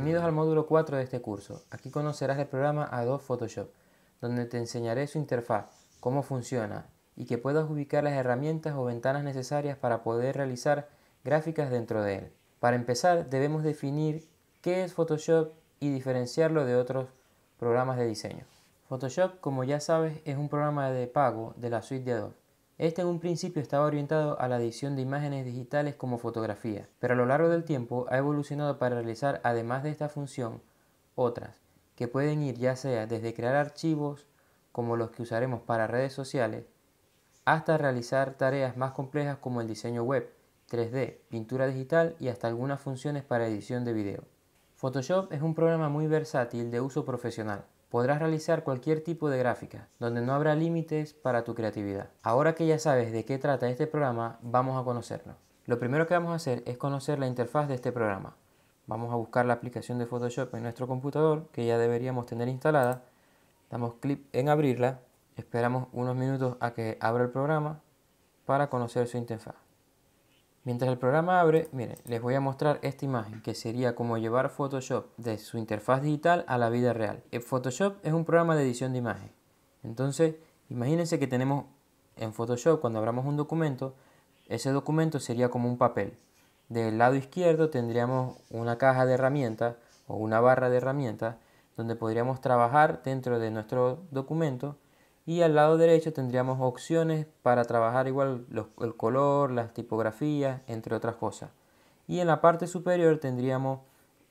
Bienvenidos al módulo 4 de este curso. Aquí conocerás el programa Adobe Photoshop, donde te enseñaré su interfaz, cómo funciona y que puedas ubicar las herramientas o ventanas necesarias para poder realizar gráficas dentro de él. Para empezar, debemos definir qué es Photoshop y diferenciarlo de otros programas de diseño. Photoshop, como ya sabes, es un programa de pago de la suite de Adobe. Este en un principio estaba orientado a la edición de imágenes digitales como fotografía, pero a lo largo del tiempo ha evolucionado para realizar, además de esta función, otras, que pueden ir ya sea desde crear archivos, como los que usaremos para redes sociales, hasta realizar tareas más complejas como el diseño web, 3D, pintura digital y hasta algunas funciones para edición de video. Photoshop es un programa muy versátil de uso profesional. Podrás realizar cualquier tipo de gráfica, donde no habrá límites para tu creatividad. Ahora que ya sabes de qué trata este programa, vamos a conocerlo. Lo primero que vamos a hacer es conocer la interfaz de este programa. Vamos a buscar la aplicación de Photoshop en nuestro computador, que ya deberíamos tener instalada. Damos clic en abrirla, esperamos unos minutos a que abra el programa para conocer su interfaz. Mientras el programa abre, miren, les voy a mostrar esta imagen que sería como llevar Photoshop de su interfaz digital a la vida real. Photoshop es un programa de edición de imagen. Entonces, imagínense que tenemos en Photoshop, cuando abramos un documento, ese documento sería como un papel. Del lado izquierdo tendríamos una caja de herramientas o una barra de herramientas donde podríamos trabajar dentro de nuestro documento. Y al lado derecho tendríamos opciones para trabajar igual el color, las tipografías, entre otras cosas. Y en la parte superior tendríamos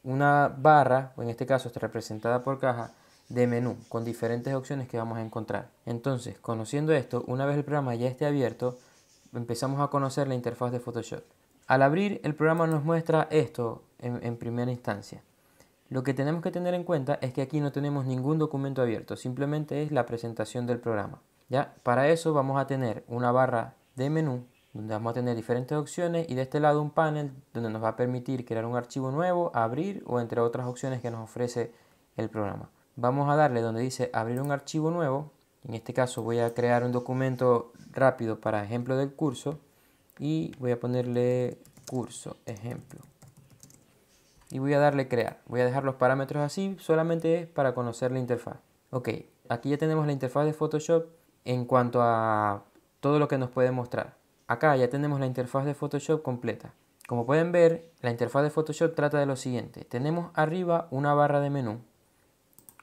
una barra, o en este caso está representada por caja, de menú, con diferentes opciones que vamos a encontrar. Entonces, conociendo esto, una vez el programa ya esté abierto, empezamos a conocer la interfaz de Photoshop. Al abrir, el programa nos muestra esto en primera instancia. Lo que tenemos que tener en cuenta es que aquí no tenemos ningún documento abierto, simplemente es la presentación del programa. ¿Ya? Para eso vamos a tener una barra de menú, donde vamos a tener diferentes opciones y de este lado un panel donde nos va a permitir crear un archivo nuevo, abrir o entre otras opciones que nos ofrece el programa. Vamos a darle donde dice abrir un archivo nuevo. En este caso voy a crear un documento rápido para ejemplo del curso y voy a ponerle curso ejemplo. Y voy a darle crear. Voy a dejar los parámetros así, solamente es para conocer la interfaz. Ok, aquí ya tenemos la interfaz de Photoshop en cuanto a todo lo que nos puede mostrar. Acá ya tenemos la interfaz de Photoshop completa. Como pueden ver, la interfaz de Photoshop trata de lo siguiente. Tenemos arriba una barra de menú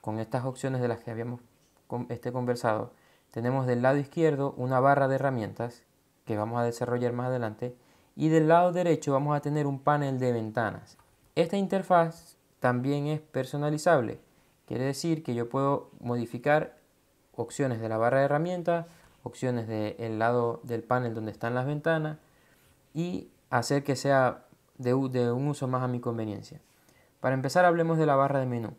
con estas opciones de las que habíamos conversado. Tenemos del lado izquierdo una barra de herramientas que vamos a desarrollar más adelante. Y del lado derecho vamos a tener un panel de ventanas. Esta interfaz también es personalizable, quiere decir que yo puedo modificar opciones de la barra de herramientas, opciones del lado del panel donde están las ventanas y hacer que sea de un uso más a mi conveniencia. Para empezar hablemos de la barra de menú.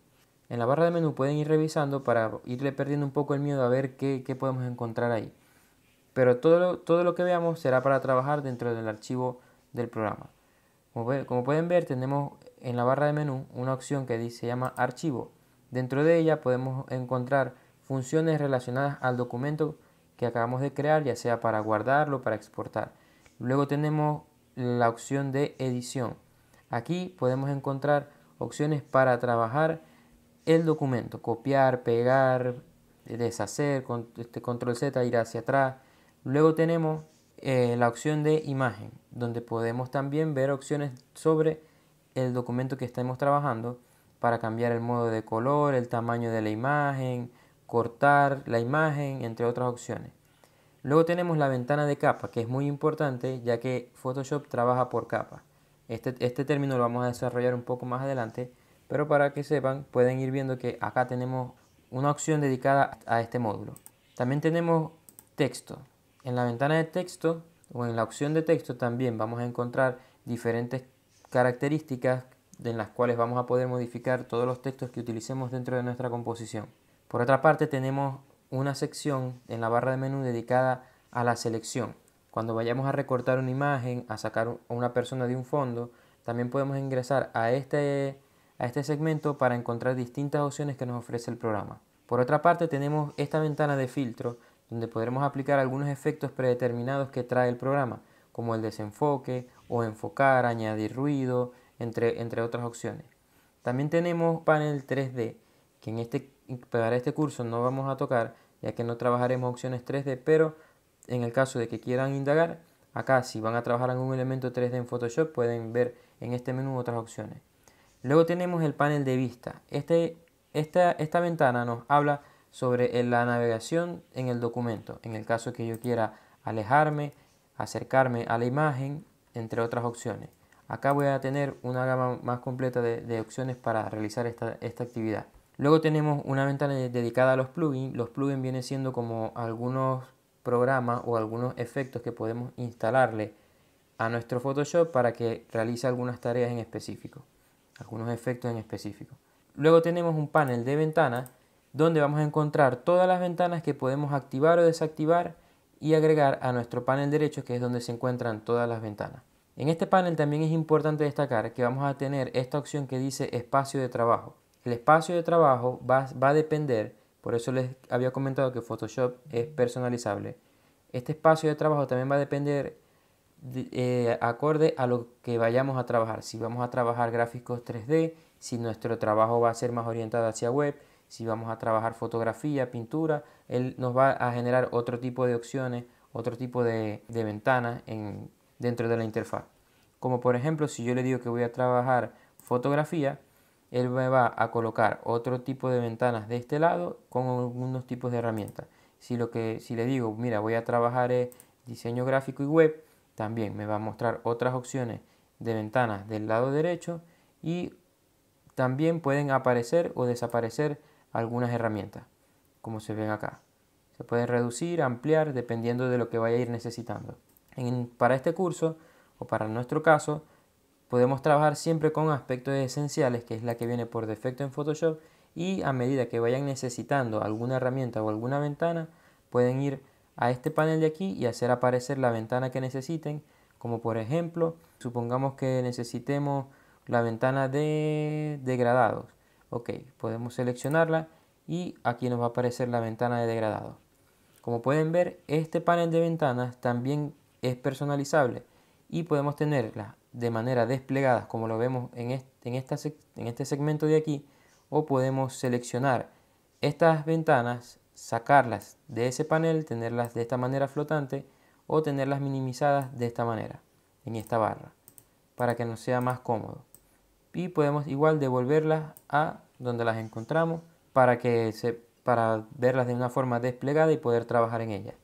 En la barra de menú pueden ir revisando para irle perdiendo un poco el miedo a ver qué podemos encontrar ahí. Pero todo lo que veamos será para trabajar dentro del archivo del programa. Como pueden ver, tenemos en la barra de menú una opción que se llama archivo. Dentro de ella podemos encontrar funciones relacionadas al documento que acabamos de crear, ya sea para guardarlo o para exportar. Luego tenemos la opción de edición. Aquí podemos encontrar opciones para trabajar el documento, copiar, pegar, deshacer, control Z, ir hacia atrás. Luego tenemos la opción de imagen, donde podemos también ver opciones sobre el documento que estemos trabajando para cambiar el modo de color, el tamaño de la imagen, cortar la imagen, entre otras opciones. Luego tenemos la ventana de capa, que es muy importante ya que Photoshop trabaja por capa. Este término lo vamos a desarrollar un poco más adelante, pero para que sepan pueden ir viendo que acá tenemos una opción dedicada a este módulo. También tenemos texto. En la ventana de texto o en la opción de texto también vamos a encontrar diferentes características en las cuales vamos a poder modificar todos los textos que utilicemos dentro de nuestra composición. Por otra parte tenemos una sección en la barra de menú dedicada a la selección. Cuando vayamos a recortar una imagen, a sacar a una persona de un fondo, también podemos ingresar a este segmento para encontrar distintas opciones que nos ofrece el programa. Por otra parte tenemos esta ventana de filtro donde podremos aplicar algunos efectos predeterminados que trae el programa, como el desenfoque o enfocar, añadir ruido, entre otras opciones. También tenemos panel 3D, que para este curso no vamos a tocar, ya que no trabajaremos opciones 3D, pero en el caso de que quieran indagar, acá si van a trabajar en un elemento 3D en Photoshop, pueden ver en este menú otras opciones. Luego tenemos el panel de vista. Esta ventana nos habla sobre la navegación en el documento, en el caso que yo quiera alejarme, acercarme a la imagen, entre otras opciones. Acá voy a tener una gama más completa de opciones para realizar esta actividad. Luego tenemos una ventana dedicada a los plugins. Los plugins vienen siendo como algunos programas o algunos efectos que podemos instalarle a nuestro Photoshop para que realice algunas tareas en específico, algunos efectos en específico. Luego tenemos un panel de ventanas donde vamos a encontrar todas las ventanas que podemos activar o desactivar y agregar a nuestro panel derecho, que es donde se encuentran todas las ventanas. En este panel también es importante destacar que vamos a tener esta opción que dice espacio de trabajo. El espacio de trabajo va a depender, por eso les había comentado que Photoshop es personalizable. Este espacio de trabajo también va a depender acorde a lo que vayamos a trabajar. Si vamos a trabajar gráficos 3D, si nuestro trabajo va a ser más orientado hacia web, si vamos a trabajar fotografía, pintura, él nos va a generar otro tipo de opciones, otro tipo de ventanas dentro de la interfaz. Como por ejemplo, si yo le digo que voy a trabajar fotografía, él me va a colocar otro tipo de ventanas de este lado con algunos tipos de herramientas. Si le digo, mira, voy a trabajar diseño gráfico y web, también me va a mostrar otras opciones de ventanas del lado derecho y también pueden aparecer o desaparecer algunas herramientas, como se ven acá. Se pueden reducir, ampliar, dependiendo de lo que vaya a ir necesitando. Para este curso, o para nuestro caso, podemos trabajar siempre con aspectos esenciales, que es la que viene por defecto en Photoshop, y a medida que vayan necesitando alguna herramienta o alguna ventana, pueden ir a este panel de aquí y hacer aparecer la ventana que necesiten, como por ejemplo, supongamos que necesitemos la ventana de degradados. Ok, podemos seleccionarla y aquí nos va a aparecer la ventana de degradados. Como pueden ver, este panel de ventanas también es personalizable y podemos tenerlas de manera desplegadas, como lo vemos en este segmento de aquí, o podemos seleccionar estas ventanas, sacarlas de ese panel, tenerlas de esta manera flotante o tenerlas minimizadas de esta manera, en esta barra, para que nos sea más cómodo. Y podemos igual devolverlas a donde las encontramos para verlas de una forma desplegada y poder trabajar en ellas.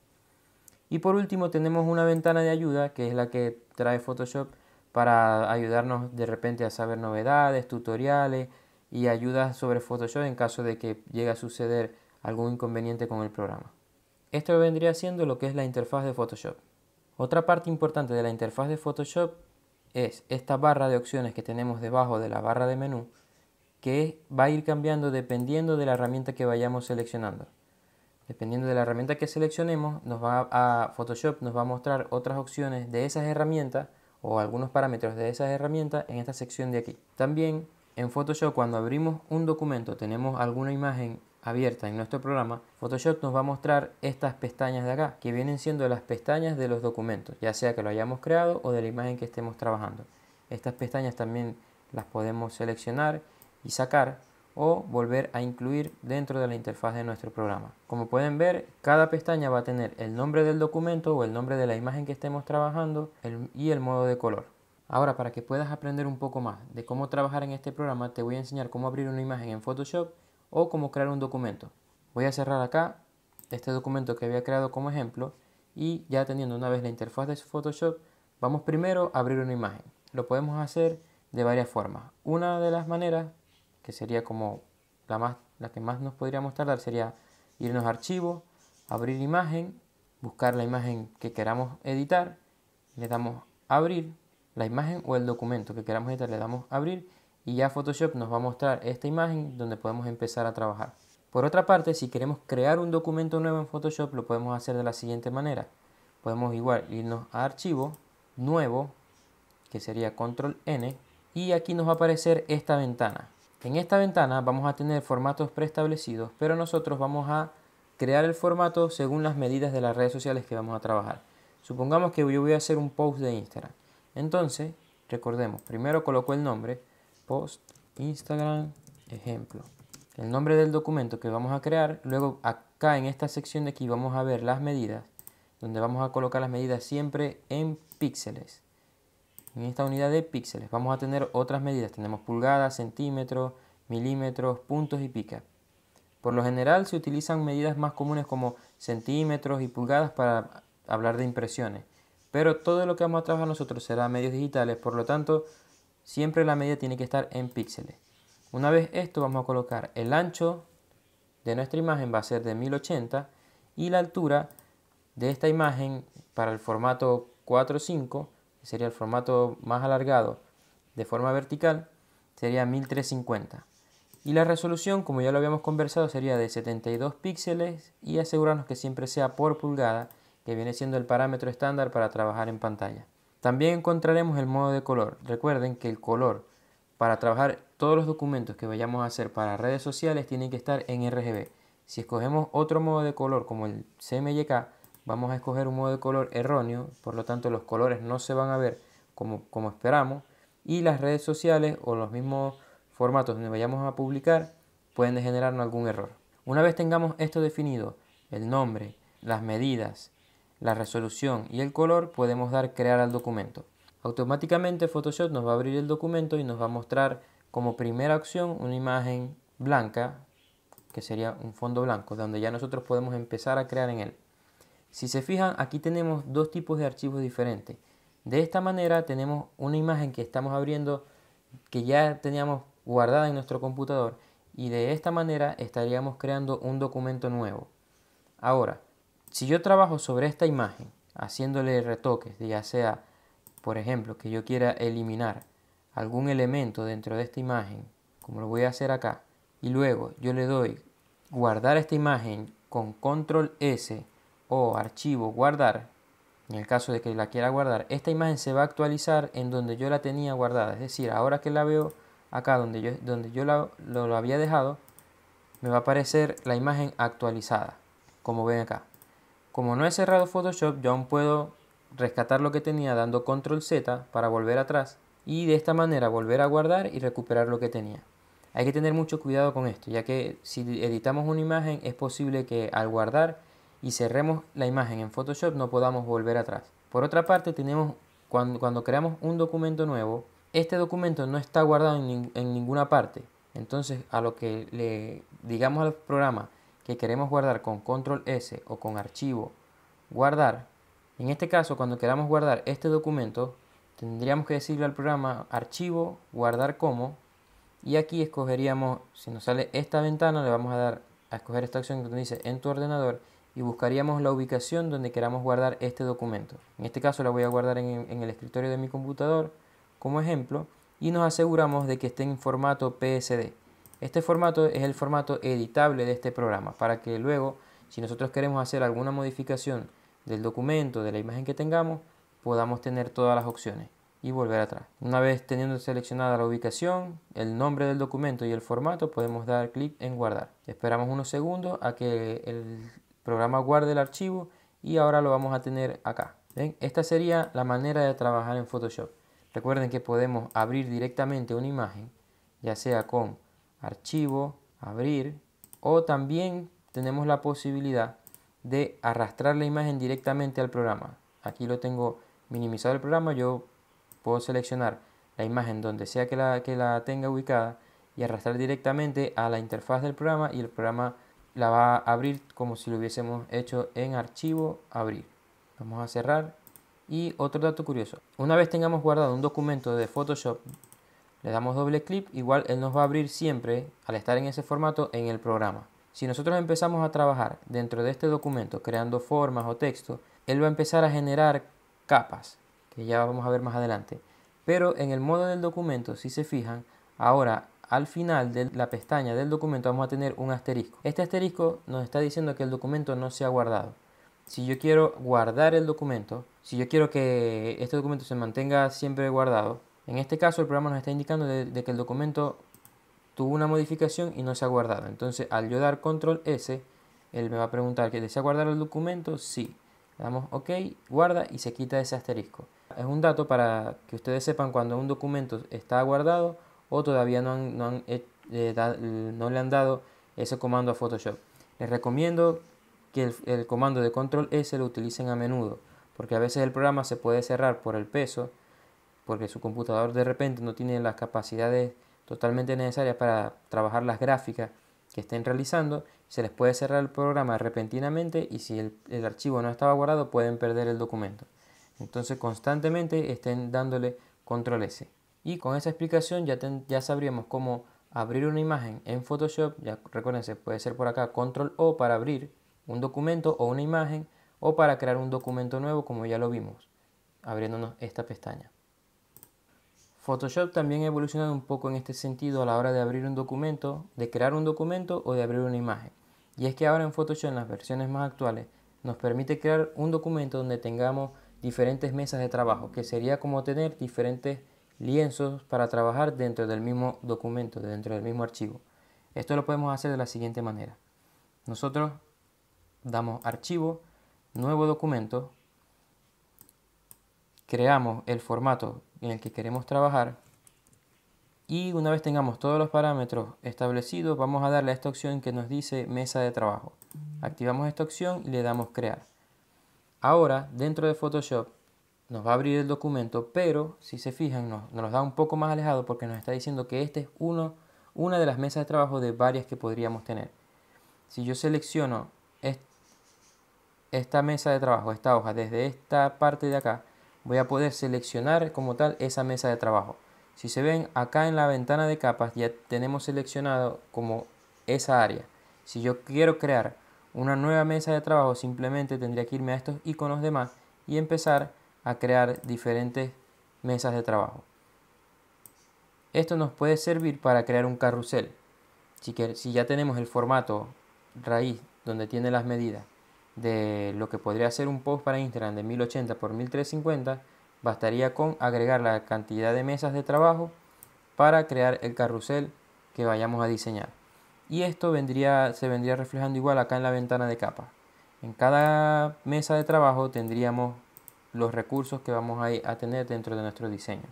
Y por último tenemos una ventana de ayuda, que es la que trae Photoshop para ayudarnos de repente a saber novedades, tutoriales y ayudas sobre Photoshop en caso de que llegue a suceder algún inconveniente con el programa. Esto vendría siendo lo que es la interfaz de Photoshop. Otra parte importante de la interfaz de Photoshop es esta barra de opciones que tenemos debajo de la barra de menú, que va a ir cambiando dependiendo de la herramienta que vayamos seleccionando. Dependiendo de la herramienta que seleccionemos, Photoshop nos va a mostrar otras opciones de esas herramientas o algunos parámetros de esas herramientas en esta sección de aquí. También en Photoshop, cuando abrimos un documento, tenemos alguna imagen abierta en nuestro programa, Photoshop nos va a mostrar estas pestañas de acá, que vienen siendo las pestañas de los documentos, ya sea que lo hayamos creado o de la imagen que estemos trabajando. Estas pestañas también las podemos seleccionar y sacar o volver a incluir dentro de la interfaz de nuestro programa. Como pueden ver, cada pestaña va a tener el nombre del documento o el nombre de la imagen que estemos trabajando y el modo de color. Ahora, para que puedas aprender un poco más de cómo trabajar en este programa, te voy a enseñar cómo abrir una imagen en Photoshop o cómo crear un documento. Voy a cerrar acá este documento que había creado como ejemplo y ya teniendo una vez la interfaz de Photoshop, vamos primero a abrir una imagen. Lo podemos hacer de varias formas. Una de las maneras, que sería como la que más nos podríamos tardar, sería irnos a archivo, abrir imagen, buscar la imagen que queramos editar, le damos a abrir la imagen o el documento que queramos editar, le damos a abrir y ya Photoshop nos va a mostrar esta imagen donde podemos empezar a trabajar. Por otra parte, si queremos crear un documento nuevo en Photoshop, lo podemos hacer de la siguiente manera. Podemos igual irnos a archivo, nuevo, que sería control N, y aquí nos va a aparecer esta ventana. En esta ventana vamos a tener formatos preestablecidos, pero nosotros vamos a crear el formato según las medidas de las redes sociales que vamos a trabajar. Supongamos que yo voy a hacer un post de Instagram. Entonces, recordemos, primero coloco el nombre, post Instagram ejemplo. El nombre del documento que vamos a crear. Luego acá en esta sección de aquí vamos a ver las medidas, donde vamos a colocar las medidas siempre en píxeles. En esta unidad de píxeles vamos a tener otras medidas. Tenemos pulgadas, centímetros, milímetros, puntos y píxeles. Por lo general se utilizan medidas más comunes como centímetros y pulgadas para hablar de impresiones. Pero todo lo que vamos a trabajar nosotros será medios digitales, por lo tanto siempre la medida tiene que estar en píxeles. Una vez esto vamos a colocar el ancho de nuestra imagen va a ser de 1080 y la altura de esta imagen para el formato 4:5, que sería el formato más alargado de forma vertical, sería 1350. Y la resolución, como ya lo habíamos conversado, sería de 72 píxeles y asegurarnos que siempre sea por pulgada, que viene siendo el parámetro estándar para trabajar en pantalla. También encontraremos el modo de color. Recuerden que el color para trabajar todos los documentos que vayamos a hacer para redes sociales tiene que estar en RGB. Si escogemos otro modo de color como el CMYK, vamos a escoger un modo de color erróneo, por lo tanto los colores no se van a ver como esperamos y las redes sociales o los mismos formatos donde vayamos a publicar pueden generarnos algún error. Una vez tengamos esto definido, el nombre, las medidas, la resolución y el color, podemos dar crear al documento. Automáticamente Photoshop nos va a abrir el documento y nos va a mostrar como primera opción una imagen blanca, que sería un fondo blanco, donde ya nosotros podemos empezar a crear en él. Si se fijan, aquí tenemos dos tipos de archivos diferentes. De esta manera tenemos una imagen que estamos abriendo que ya teníamos guardada en nuestro computador y de esta manera estaríamos creando un documento nuevo. Ahora, si yo trabajo sobre esta imagen haciéndole retoques, ya sea, por ejemplo, que yo quiera eliminar algún elemento dentro de esta imagen, como lo voy a hacer acá, y luego yo le doy guardar esta imagen con control S o archivo guardar, en el caso de que la quiera guardar, esta imagen se va a actualizar en donde yo la tenía guardada. Es decir, ahora que la veo acá donde yo lo había dejado, me va a aparecer la imagen actualizada, como ven acá. Como no he cerrado Photoshop, yo aún puedo rescatar lo que tenía dando control Z para volver atrás y de esta manera volver a guardar y recuperar lo que tenía. Hay que tener mucho cuidado con esto, ya que si editamos una imagen es posible que al guardar y cerremos la imagen en Photoshop no podamos volver atrás. Por otra parte, tenemos cuando creamos un documento nuevo, este documento no está guardado en ninguna parte. Entonces, a lo que le digamos al programa que queremos guardar con control S o con archivo guardar, en este caso cuando queramos guardar este documento, tendríamos que decirle al programa archivo guardar como, y aquí escogeríamos, si nos sale esta ventana, le vamos a dar a escoger esta opción donde dice en tu ordenador y buscaríamos la ubicación donde queramos guardar este documento. En este caso la voy a guardar en el escritorio de mi computador como ejemplo y nos aseguramos de que esté en formato PSD. Este formato es el formato editable de este programa para que luego, si nosotros queremos hacer alguna modificación del documento, de la imagen que tengamos, podamos tener todas las opciones y volver atrás. Una vez teniendo seleccionada la ubicación, el nombre del documento y el formato, podemos dar clic en guardar. Esperamos unos segundos a que el programa guarde el archivo y ahora lo vamos a tener acá. ¿Ven? Esta sería la manera de trabajar en Photoshop. Recuerden que podemos abrir directamente una imagen, ya sea con archivo, abrir, o también tenemos la posibilidad de arrastrar la imagen directamente al programa. Aquí lo tengo minimizado el programa, yo puedo seleccionar la imagen donde sea que la tenga ubicada y arrastrar directamente a la interfaz del programa y el programa la va a abrir como si lo hubiésemos hecho en archivo, abrir. Vamos a cerrar. Y otro dato curioso, una vez tengamos guardado un documento de Photoshop, le damos doble clic, igual él nos va a abrir siempre, al estar en ese formato, en el programa. Si nosotros empezamos a trabajar dentro de este documento, creando formas o texto, él va a empezar a generar capas, que ya vamos a ver más adelante. Pero en el modo del documento, si se fijan, ahora al final de la pestaña del documento vamos a tener un asterisco. Este asterisco nos está diciendo que el documento no se ha guardado. Si yo quiero guardar el documento, si yo quiero que este documento se mantenga siempre guardado, en este caso el programa nos está indicando de que el documento tuvo una modificación y no se ha guardado. Entonces al yo dar control S, él me va a preguntar que desea guardar el documento. Sí. Le damos OK, guarda y se quita ese asterisco. Es un dato para que ustedes sepan cuando un documento está guardado o todavía no le han dado ese comando a Photoshop. Les recomiendo que el comando de control S lo utilicen a menudo, porque a veces el programa se puede cerrar por el peso, porque su computador de repente no tiene las capacidades totalmente necesarias para trabajar las gráficas que estén realizando. Se les puede cerrar el programa repentinamente y si el archivo no estaba guardado pueden perder el documento. Entonces constantemente estén dándole control S. Y con esa explicación ya sabríamos cómo abrir una imagen en Photoshop. Ya recuérdense, puede ser por acá control O para abrir un documento o una imagen, o para crear un documento nuevo, como ya lo vimos abriéndonos esta pestaña. Photoshop también ha evolucionado un poco en este sentido a la hora de abrir un documento, de crear un documento o de abrir una imagen. Y es que ahora en Photoshop, en las versiones más actuales, nos permite crear un documento donde tengamos diferentes mesas de trabajo, que sería como tener diferentes lienzos para trabajar dentro del mismo documento, dentro del mismo archivo. Esto lo podemos hacer de la siguiente manera. Nosotros damos archivo, nuevo documento, creamos el formato en el que queremos trabajar y una vez tengamos todos los parámetros establecidos, vamos a darle a esta opción que nos dice mesa de trabajo. Activamos esta opción y le damos crear. Ahora dentro de Photoshop nos va a abrir el documento, pero si se fijan nos da un poco más alejado porque nos está diciendo que este es una de las mesas de trabajo de varias que podríamos tener. Si yo selecciono esta mesa de trabajo, esta hoja, desde esta parte de acá, voy a poder seleccionar como tal esa mesa de trabajo. Si se ven acá en la ventana de capas ya tenemos seleccionado como esa área. Si yo quiero crear una nueva mesa de trabajo, simplemente tendría que irme a estos iconos de más y empezar a crear diferentes mesas de trabajo. Esto nos puede servir para crear un carrusel. Si ya tenemos el formato raíz donde tiene las medidas de lo que podría ser un post para Instagram de 1080 por 1350, bastaría con agregar la cantidad de mesas de trabajo para crear el carrusel que vayamos a diseñar. Y esto se vendría reflejando igual acá en la ventana de capas. En cada mesa de trabajo tendríamos los recursos que vamos a tener dentro de nuestro diseño.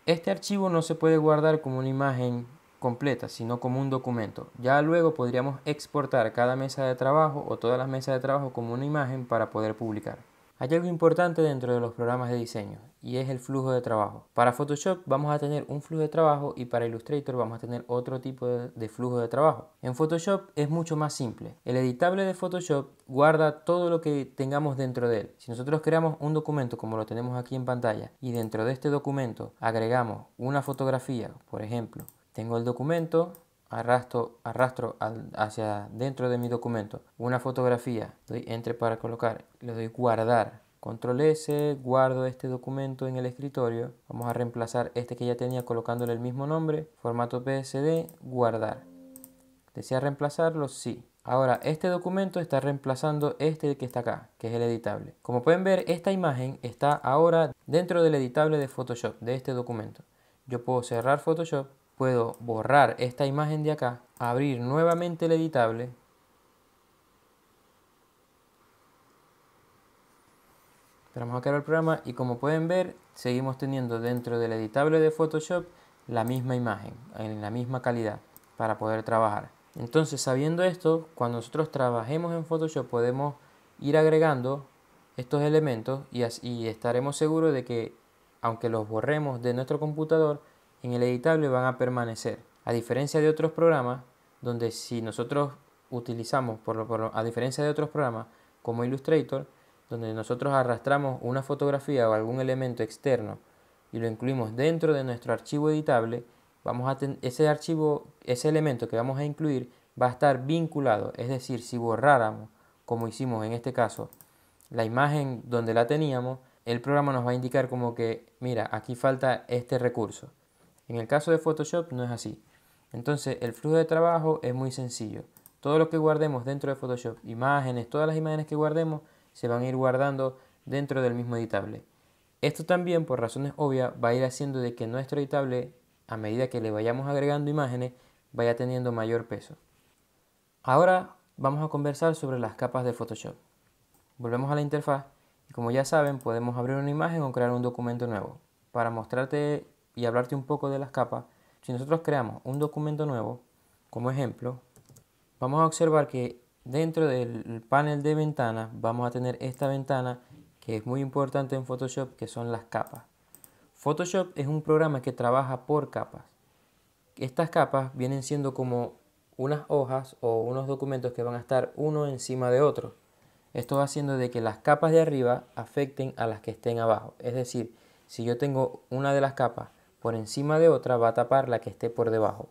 Este archivo no se puede guardar como una imagen completa, sino como un documento. Ya luego podríamos exportar cada mesa de trabajo o todas las mesas de trabajo como una imagen para poder publicar. Hay algo importante dentro de los programas de diseño y es el flujo de trabajo. Para Photoshop vamos a tener un flujo de trabajo y para Illustrator vamos a tener otro tipo de flujo de trabajo. En Photoshop es mucho más simple. El editable de Photoshop guarda todo lo que tengamos dentro de él. Si nosotros creamos un documento como lo tenemos aquí en pantalla y dentro de este documento agregamos una fotografía, por ejemplo, tengo el documento, arrastro hacia dentro de mi documento una fotografía, doy entre para colocar, le doy guardar, control S, guardo este documento en el escritorio. Vamos a reemplazar este que ya tenía colocándole el mismo nombre, formato PSD, guardar. ¿Desea reemplazarlo? Sí. Ahora este documento está reemplazando este que está acá, que es el editable. Como pueden ver, esta imagen está ahora dentro del editable de Photoshop, de este documento. Yo puedo cerrar Photoshop, puedo borrar esta imagen de acá, abrir nuevamente el editable, esperamos a crear el programa y como pueden ver seguimos teniendo dentro del editable de Photoshop la misma imagen, en la misma calidad para poder trabajar. Entonces, sabiendo esto, cuando nosotros trabajemos en Photoshop podemos ir agregando estos elementos y estaremos seguros de que aunque los borremos de nuestro computador, en el editable van a permanecer. A diferencia de otros programas, donde si nosotros utilizamos, a diferencia de otros programas como Illustrator, donde nosotros arrastramos una fotografía o algún elemento externo y lo incluimos dentro de nuestro archivo editable, ese elemento que vamos a incluir va a estar vinculado. Es decir, si borráramos, como hicimos en este caso, la imagen donde la teníamos, el programa nos va a indicar como que, mira, aquí falta este recurso. En el caso de Photoshop no es así. Entonces el flujo de trabajo es muy sencillo. Todo lo que guardemos dentro de Photoshop, imágenes, todas las imágenes que guardemos, se van a ir guardando dentro del mismo editable. Esto también, por razones obvias, va a ir haciendo de que nuestro editable, a medida que le vayamos agregando imágenes, vaya teniendo mayor peso. Ahora vamos a conversar sobre las capas de Photoshop. Volvemos a la interfaz y como ya saben podemos abrir una imagen o crear un documento nuevo. Para mostrarte y hablarte un poco de las capas, si nosotros creamos un documento nuevo, como ejemplo, vamos a observar que dentro del panel de ventanas vamos a tener esta ventana que es muy importante en Photoshop, que son las capas. Photoshop es un programa que trabaja por capas. Estas capas vienen siendo como unas hojas o unos documentos que van a estar uno encima de otro. Esto va haciendo de que las capas de arriba afecten a las que estén abajo. Es decir, si yo tengo una de las capas por encima de otra, va a tapar la que esté por debajo.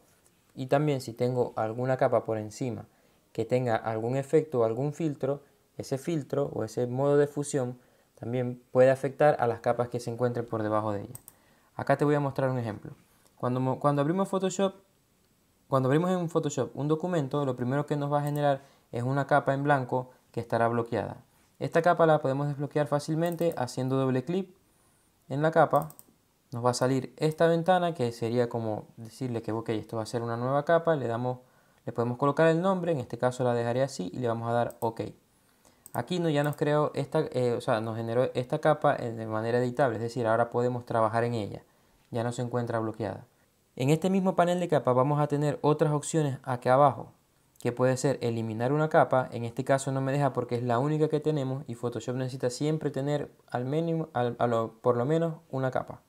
Y también si tengo alguna capa por encima que tenga algún efecto o algún filtro, ese filtro o ese modo de fusión también puede afectar a las capas que se encuentren por debajo de ella. Acá te voy a mostrar un ejemplo. Cuando abrimos en Photoshop un documento, lo primero que nos va a generar es una capa en blanco que estará bloqueada. Esta capa la podemos desbloquear fácilmente haciendo doble clic en la capa. Nos va a salir esta ventana que sería como decirle que ok, esto va a ser una nueva capa. Le podemos colocar el nombre, en este caso la dejaré así y le vamos a dar ok. Aquí ya nos creó nos generó esta capa de manera editable, es decir, ahora podemos trabajar en ella. Ya no se encuentra bloqueada. En este mismo panel de capas vamos a tener otras opciones acá abajo, que puede ser eliminar una capa. En este caso no me deja porque es la única que tenemos y Photoshop necesita siempre tener por lo menos una capa.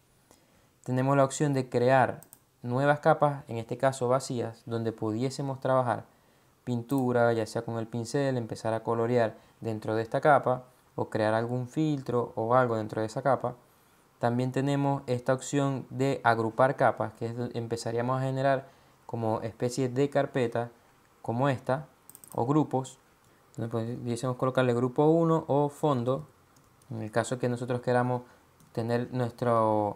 Tenemos la opción de crear nuevas capas, en este caso vacías, donde pudiésemos trabajar pintura, ya sea con el pincel, empezar a colorear dentro de esta capa o crear algún filtro o algo dentro de esa capa. También tenemos esta opción de agrupar capas, que empezaríamos a generar como especies de carpetas como esta o grupos, donde pudiésemos colocarle grupo 1 o fondo, en el caso que nosotros queramos tener nuestra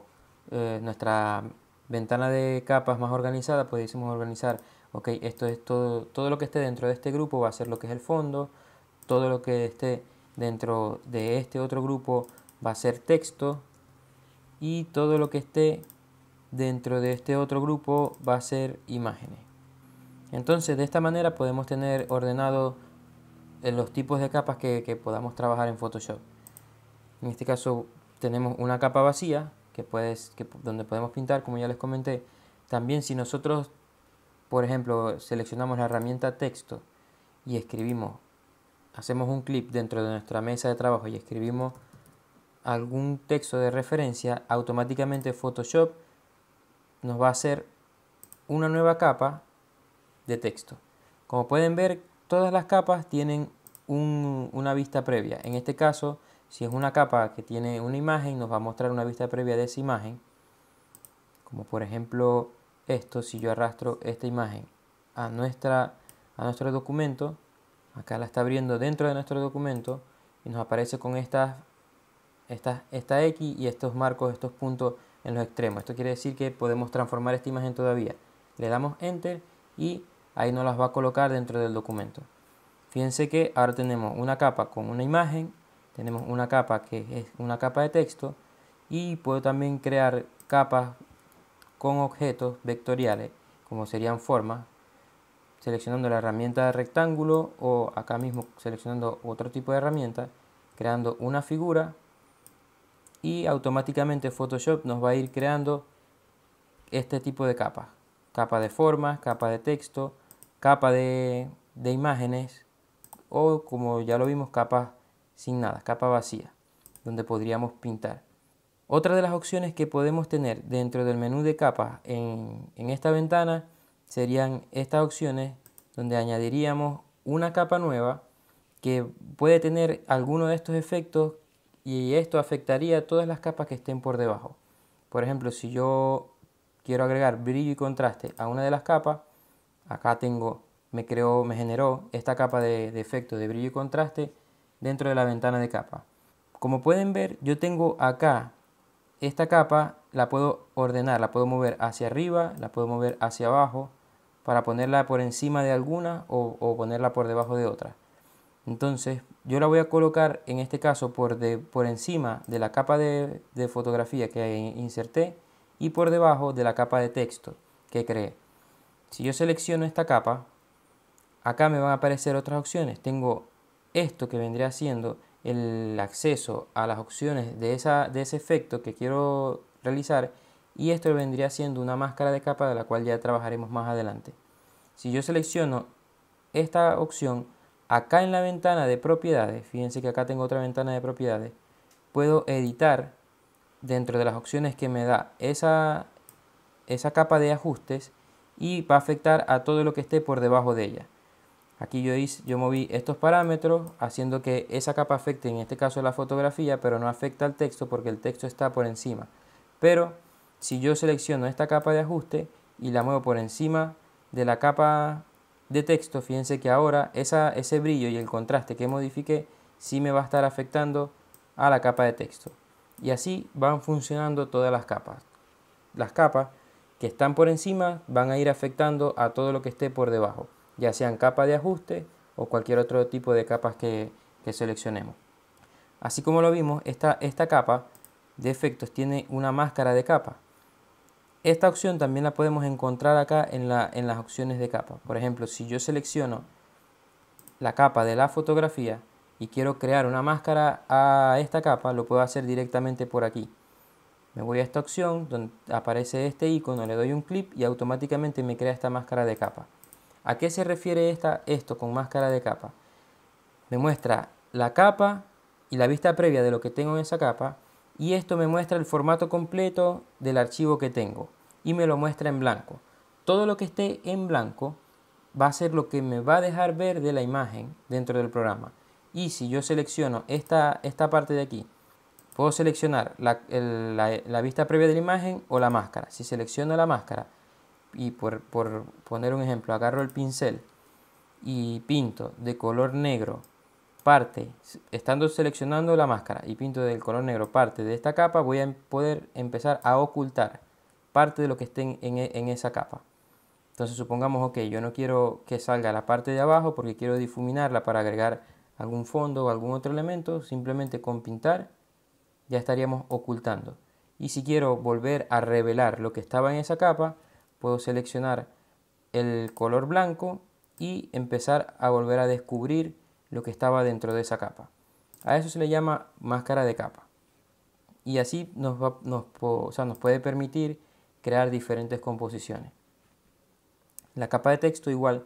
ventana de capas más organizada, pudiésemos organizar, ok, esto es todo lo que esté dentro de este grupo va a ser lo que es el fondo, todo lo que esté dentro de este otro grupo va a ser texto y todo lo que esté dentro de este otro grupo va a ser imágenes. Entonces de esta manera podemos tener ordenado los tipos de capas que podamos trabajar en Photoshop. En este caso tenemos una capa vacía donde podemos pintar, como ya les comenté. También si nosotros, por ejemplo, seleccionamos la herramienta texto y hacemos un clic dentro de nuestra mesa de trabajo y escribimos algún texto de referencia, automáticamente Photoshop nos va a hacer una nueva capa de texto. Como pueden ver, todas las capas tienen una vista previa. En este caso, si es una capa que tiene una imagen, nos va a mostrar una vista previa de esa imagen. Como por ejemplo esto, si yo arrastro esta imagen a nuestro documento, acá la está abriendo dentro de nuestro documento y nos aparece con esta X y estos marcos, estos puntos en los extremos. Esto quiere decir que podemos transformar esta imagen todavía. Le damos Enter y ahí nos las va a colocar dentro del documento. Fíjense que ahora tenemos una capa con una imagen, tenemos una capa que es una capa de texto y puedo también crear capas con objetos vectoriales, como serían formas, seleccionando la herramienta rectángulo o acá mismo seleccionando otro tipo de herramienta, creando una figura y automáticamente Photoshop nos va a ir creando este tipo de capas. Capa de formas, capa de texto, capa de imágenes o, como ya lo vimos, capa sin nada, capa vacía, donde podríamos pintar. Otra de las opciones que podemos tener dentro del menú de capas en esta ventana serían estas opciones donde añadiríamos una capa nueva que puede tener alguno de estos efectos y esto afectaría a todas las capas que estén por debajo. Por ejemplo, si yo quiero agregar brillo y contraste a una de las capas, acá me generó esta capa de efecto de brillo y contraste dentro de la ventana de capa. Como pueden ver, yo tengo acá esta capa, la puedo ordenar, la puedo mover hacia arriba, la puedo mover hacia abajo para ponerla por encima de alguna o ponerla por debajo de otra. Entonces yo la voy a colocar en este caso por encima de la capa de fotografía que inserté y por debajo de la capa de texto que creé. Si yo selecciono esta capa, acá me van a aparecer otras opciones. Tengo esto que vendría siendo el acceso a las opciones de ese efecto que quiero realizar y esto vendría siendo una máscara de capa de la cual ya trabajaremos más adelante. Si yo selecciono esta opción acá en la ventana de propiedades, fíjense que acá tengo otra ventana de propiedades, puedo editar dentro de las opciones que me da esa capa de ajustes y va a afectar a todo lo que esté por debajo de ella. Aquí yo moví estos parámetros haciendo que esa capa afecte en este caso la fotografía, pero no afecta al texto porque el texto está por encima. Pero si yo selecciono esta capa de ajuste y la muevo por encima de la capa de texto, fíjense que ahora ese brillo y el contraste que modifiqué sí me va a estar afectando a la capa de texto. Y así van funcionando todas las capas. Las capas que están por encima van a ir afectando a todo lo que esté por debajo, ya sean capas de ajuste o cualquier otro tipo de capas que seleccionemos. Así como lo vimos, esta capa de efectos tiene una máscara de capa. Esta opción también la podemos encontrar acá en las opciones de capa. Por ejemplo, si yo selecciono la capa de la fotografía y quiero crear una máscara a esta capa, lo puedo hacer directamente por aquí. Me voy a esta opción donde aparece este icono, le doy un clic y automáticamente me crea esta máscara de capa. ¿A qué se refiere esto con máscara de capa? Me muestra la capa y la vista previa de lo que tengo en esa capa, y esto me muestra el formato completo del archivo que tengo y me lo muestra en blanco. Todo lo que esté en blanco va a ser lo que me va a dejar ver de la imagen dentro del programa. Y si yo selecciono esta parte de aquí, puedo seleccionar la vista previa de la imagen o la máscara. Si selecciono la máscara y por poner un ejemplo, agarro el pincel y pinto de color negro estando seleccionando la máscara y pinto del color negro parte de esta capa, voy a poder empezar a ocultar parte de lo que esté en esa capa. Entonces supongamos, ok, yo no quiero que salga la parte de abajo porque quiero difuminarla para agregar algún fondo o algún otro elemento, simplemente con pintar ya estaríamos ocultando. Y si quiero volver a revelar lo que estaba en esa capa, puedo seleccionar el color blanco y empezar a volver a descubrir lo que estaba dentro de esa capa. A eso se le llama máscara de capa. Y así nos puede permitir crear diferentes composiciones. La capa de texto igual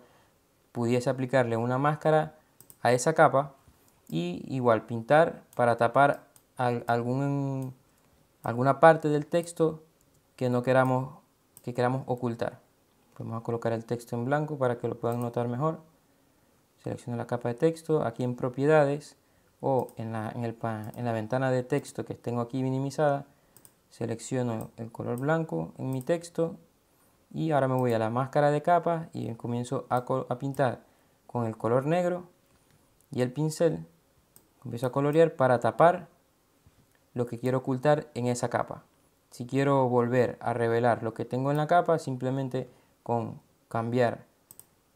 pudiese aplicarle una máscara a esa capa y igual pintar para tapar alguna parte del texto que queramos ocultar. Vamos a colocar el texto en blanco para que lo puedan notar mejor. Selecciono la capa de texto, aquí en propiedades o en la ventana de texto que tengo aquí minimizada, selecciono el color blanco en mi texto y ahora me voy a la máscara de capa y comienzo a pintar con el color negro y el pincel. Empiezo a colorear para tapar lo que quiero ocultar en esa capa. Si quiero volver a revelar lo que tengo en la capa, simplemente con cambiar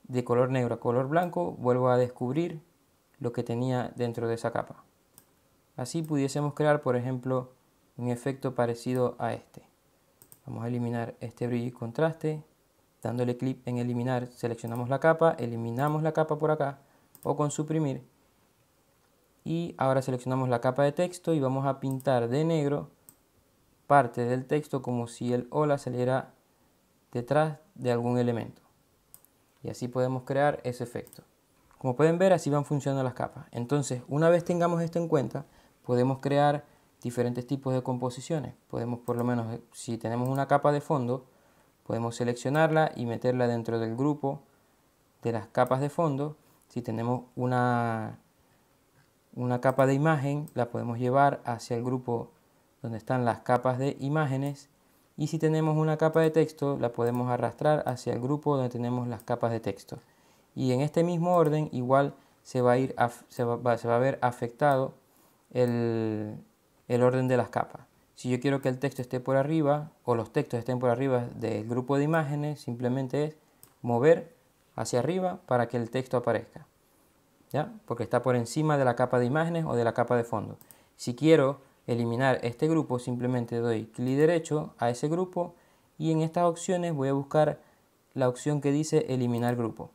de color negro a color blanco, vuelvo a descubrir lo que tenía dentro de esa capa. Así pudiésemos crear, por ejemplo, un efecto parecido a este. Vamos a eliminar este brillo y contraste. Dándole clic en eliminar, seleccionamos la capa, eliminamos la capa por acá o con suprimir. Y ahora seleccionamos la capa de texto y vamos a pintar de negro parte del texto como si el hola saliera detrás de algún elemento. Y así podemos crear ese efecto. Como pueden ver, así van funcionando las capas. Entonces, una vez tengamos esto en cuenta, podemos crear diferentes tipos de composiciones. Podemos, por lo menos, si tenemos una capa de fondo, podemos seleccionarla y meterla dentro del grupo de las capas de fondo. Si tenemos una capa de imagen, la podemos llevar hacia el grupo donde están las capas de imágenes. Y si tenemos una capa de texto, la podemos arrastrar hacia el grupo donde tenemos las capas de texto. Y en este mismo orden, igual se va a ver afectado el orden de las capas. Si yo quiero que el texto esté por arriba, o los textos estén por arriba del grupo de imágenes, simplemente es mover hacia arriba para que el texto aparezca, ¿ya? Porque está por encima de la capa de imágenes o de la capa de fondo. Si quiero eliminar este grupo, simplemente doy clic derecho a ese grupo y en estas opciones voy a buscar la opción que dice eliminar grupo.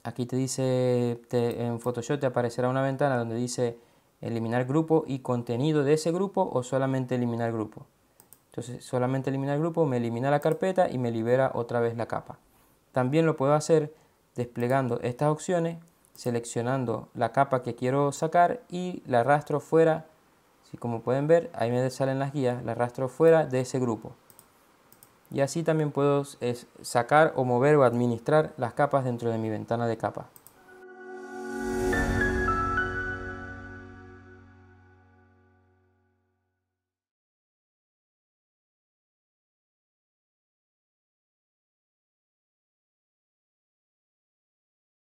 Aquí te dice, en Photoshop te aparecerá una ventana donde dice eliminar grupo y contenido de ese grupo o solamente eliminar grupo. Entonces solamente eliminar el grupo, me elimina la carpeta y me libera otra vez la capa. También lo puedo hacer desplegando estas opciones, seleccionando la capa que quiero sacar y la arrastro fuera. Si como pueden ver, ahí me salen las guías, la arrastro fuera de ese grupo. Y así también puedo sacar o mover o administrar las capas dentro de mi ventana de capa.